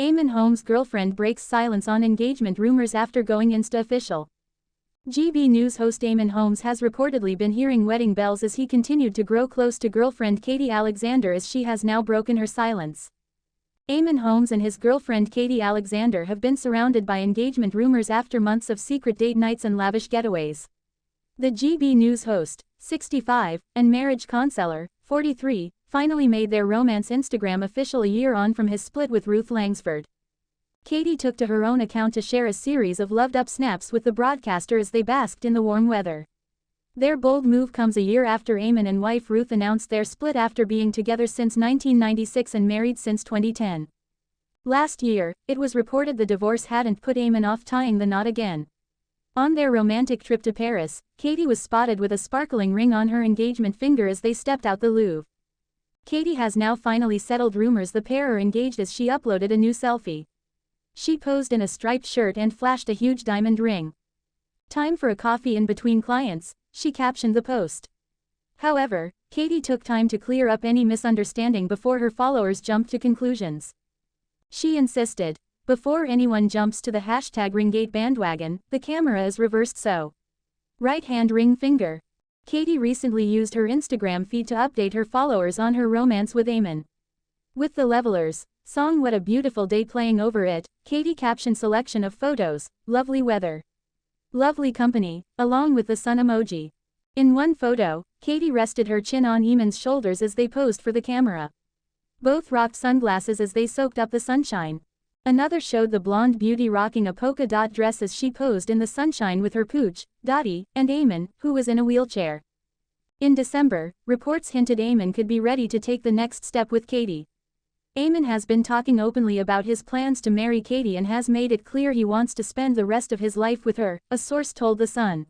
Eamonn Holmes' girlfriend breaks silence on engagement rumors after going Insta official. GB News host Eamonn Holmes has reportedly been hearing wedding bells as he continued to grow close to girlfriend Katie Alexander, as she has now broken her silence. Eamonn Holmes and his girlfriend Katie Alexander have been surrounded by engagement rumors after months of secret date nights and lavish getaways. The GB News host, 65, and marriage counselor, 43, finally made their romance Instagram official a year on from his split with Ruth. Katie took to her own account to share a series of loved-up snaps with the broadcaster as they basked in the warm weather. Their bold move comes a year after Eamonn and wife Ruth announced their split after being together since 1996 and married since 2010. Last year, it was reported the divorce hadn't put Eamonn off tying the knot again. On their romantic trip to Paris, Katie was spotted with a sparkling ring on her engagement finger as they stepped out the Louvre. Katie has now finally settled rumors the pair are engaged as she uploaded a new selfie. She posed in a striped shirt and flashed a huge diamond ring. "Time for a coffee in between clients," she captioned the post. However, Katie took time to clear up any misunderstanding before her followers jumped to conclusions. She insisted, "Before anyone jumps to the #Ringgate bandwagon, the camera is reversed, so right hand ring finger." Katie recently used her Instagram feed to update her followers on her romance with Eamonn. With the Levelers song "What a Beautiful Day" playing over it, Katie captioned selection of photos, "Lovely weather, lovely company," along with the sun emoji. In one photo, Katie rested her chin on Eamonn's shoulders as they posed for the camera. Both rocked sunglasses as they soaked up the sunshine. Another showed the blonde beauty rocking a polka dot dress as she posed in the sunshine with her pooch, Dottie, and Eamonn, who was in a wheelchair. In December, reports hinted Eamonn could be ready to take the next step with Katie. Eamonn has been talking openly about his plans to marry Katie and has made it clear he wants to spend the rest of his life with her, a source told The Sun.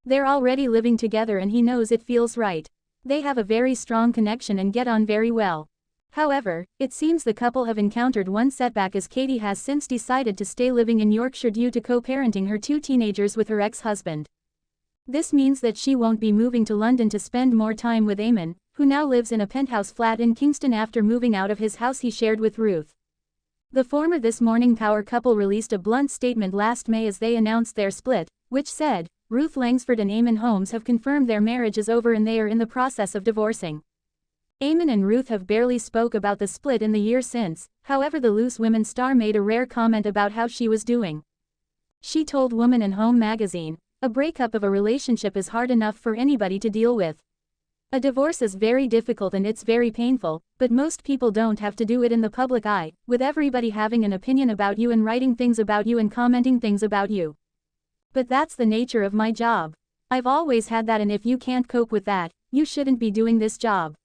They're already living together and he knows it feels right. They have a very strong connection and get on very well. However, it seems the couple have encountered one setback as Katie has since decided to stay living in Yorkshire due to co-parenting her two teenagers with her ex-husband. This means that she won't be moving to London to spend more time with Eamonn, who now lives in a penthouse flat in Kingston after moving out of his house he shared with Ruth. The former This Morning power couple released a blunt statement last May as they announced their split, which said, "Ruth Langsford and Eamonn Holmes have confirmed their marriage is over and they are in the process of divorcing." Eamonn and Ruth have barely spoke about the split in the year since, however the Loose Women star made a rare comment about how she was doing. She told Woman and Home magazine, "A breakup of a relationship is hard enough for anybody to deal with. A divorce is very difficult and it's very painful, but most people don't have to do it in the public eye, with everybody having an opinion about you and writing things about you and commenting things about you. But that's the nature of my job. I've always had that, and if you can't cope with that, you shouldn't be doing this job.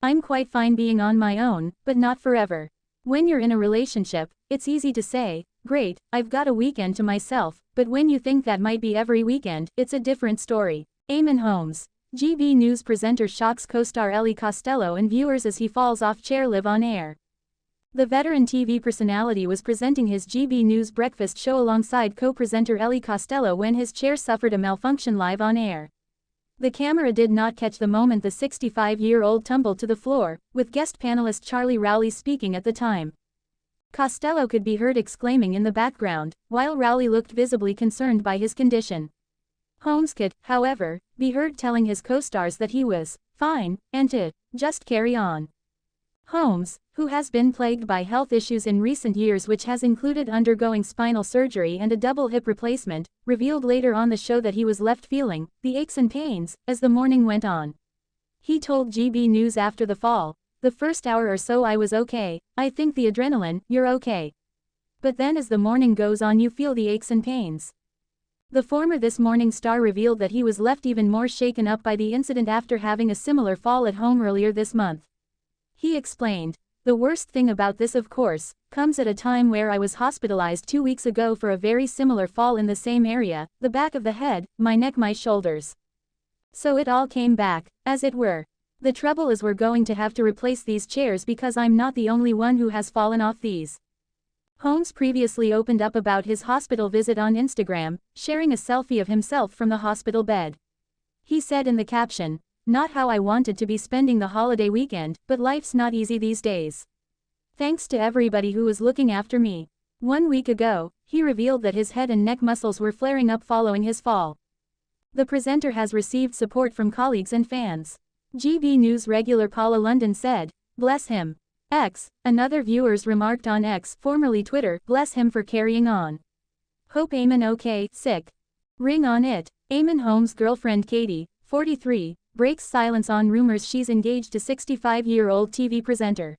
I'm quite fine being on my own, but not forever. When you're in a relationship, it's easy to say, 'Great, I've got a weekend to myself,' but when you think that might be every weekend, it's a different story." Eamonn Holmes. GB News presenter shocks co-star Ellie Costello and viewers as he falls off chair live on air. The veteran TV personality was presenting his GB News breakfast show alongside co-presenter Ellie Costello when his chair suffered a malfunction live on air. The camera did not catch the moment the 65-year-old tumbled to the floor, with guest panelist Charlie Rowley speaking at the time. Costello could be heard exclaiming in the background, while Rowley looked visibly concerned by his condition. Holmes could, however, be heard telling his co-stars that he was fine, and to just carry on. Holmes, who has been plagued by health issues in recent years which has included undergoing spinal surgery and a double hip replacement, revealed later on the show that he was left feeling the aches and pains as the morning went on. He told GB News after the fall, "The first hour or so I was okay, I think the adrenaline, you're okay. But then as the morning goes on you feel the aches and pains." The former This Morning star revealed that he was left even more shaken up by the incident after having a similar fall at home earlier this month. He explained, "The worst thing about this, of course, comes at a time where I was hospitalized 2 weeks ago for a very similar fall in the same area, the back of the head, my neck, my shoulders. So it all came back, as it were. The trouble is we're going to have to replace these chairs because I'm not the only one who has fallen off these." Holmes previously opened up about his hospital visit on Instagram, sharing a selfie of himself from the hospital bed. He said in the caption, "Not how I wanted to be spending the holiday weekend, but life's not easy these days. Thanks to everybody who was looking after me. 1 week ago, he revealed that his head and neck muscles were flaring up following his fall. The presenter has received support from colleagues and fans. GB News regular Paula London said, "Bless him." Another viewers remarked on X, formerly Twitter, "Bless him for carrying on. Hope Eamonn okay, sick. Ring on it." Eamonn Holmes' girlfriend Katie, 43, breaks silence on rumors she's engaged to 65-year-old TV presenter.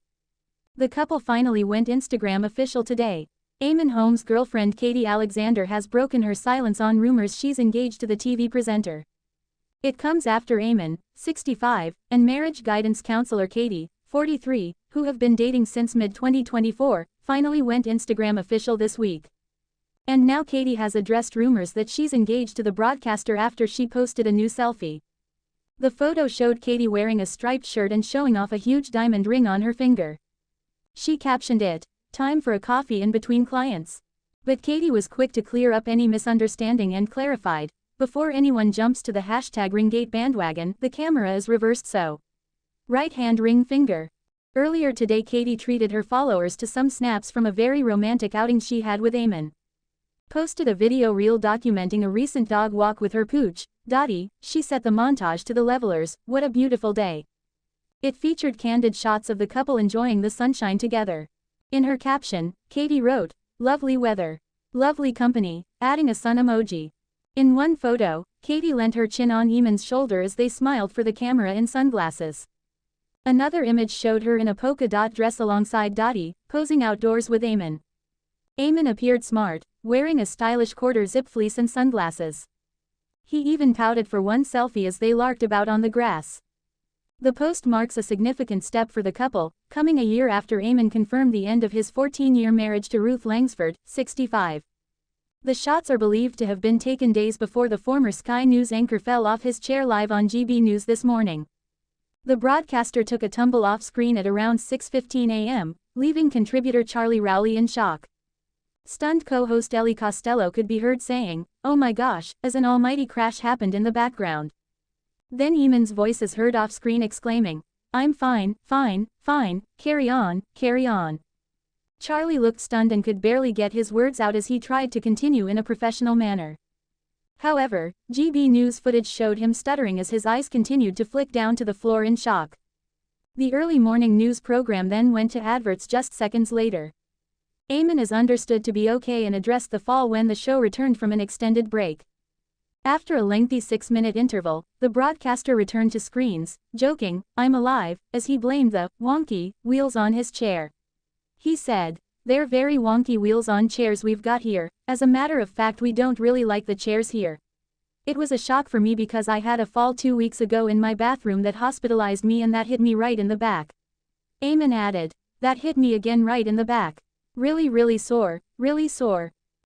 The couple finally went Instagram official today. Eamonn Holmes' girlfriend Katie Alexander has broken her silence on rumors she's engaged to the TV presenter. It comes after Eamonn, 65, and marriage guidance counselor Katie, 43, who have been dating since mid-2024, finally went Instagram official this week. And now Katie has addressed rumors that she's engaged to the broadcaster after she posted a new selfie. The photo showed Katie wearing a striped shirt and showing off a huge diamond ring on her finger. She captioned it, "Time for a coffee in between clients." But Katie was quick to clear up any misunderstanding and clarified, "Before anyone jumps to the #Ringgate bandwagon, the camera is reversed so. Right hand ring finger." Earlier today Katie treated her followers to some snaps from a very romantic outing she had with Eamonn. Posted a video reel documenting a recent dog walk with her pooch, Dottie. She set the montage to the levelers, "What a beautiful day." It featured candid shots of the couple enjoying the sunshine together. In her caption, Katie wrote, "Lovely weather. Lovely company," adding a sun emoji. In one photo, Katie leant her chin on Eamonn's shoulder as they smiled for the camera in sunglasses. Another image showed her in a polka dot dress alongside Dottie, posing outdoors with Eamonn. Eamonn appeared smart, wearing a stylish quarter zip fleece and sunglasses. He even pouted for one selfie as they larked about on the grass. The post marks a significant step for the couple, coming a year after Eamonn confirmed the end of his 14-year marriage to Ruth 65. The shots are believed to have been taken days before the former Sky News anchor fell off his chair live on GB News this morning. The broadcaster took a tumble off screen at around 6:15 a.m., leaving contributor Charlie Rowley in shock. Stunned co-host Ellie Costello could be heard saying, "Oh my gosh," as an almighty crash happened in the background. Then Eamonn's voice is heard off-screen exclaiming, "I'm fine, fine, fine, carry on, carry on." Charlie looked stunned and could barely get his words out as he tried to continue in a professional manner. However, GB News footage showed him stuttering as his eyes continued to flick down to the floor in shock. The early morning news program then went to adverts just seconds later. Eamonn is understood to be okay and addressed the fall when the show returned from an extended break. After a lengthy 6-minute interval, the broadcaster returned to screens, joking, "I'm alive," as he blamed the wonky wheels on his chair. He said, "They're very wonky wheels on chairs we've got here. As a matter of fact, we don't really like the chairs here. It was a shock for me because I had a fall 2 weeks ago in my bathroom that hospitalized me and that hit me right in the back." Eamonn added, "That hit me again right in the back. Really sore, really sore."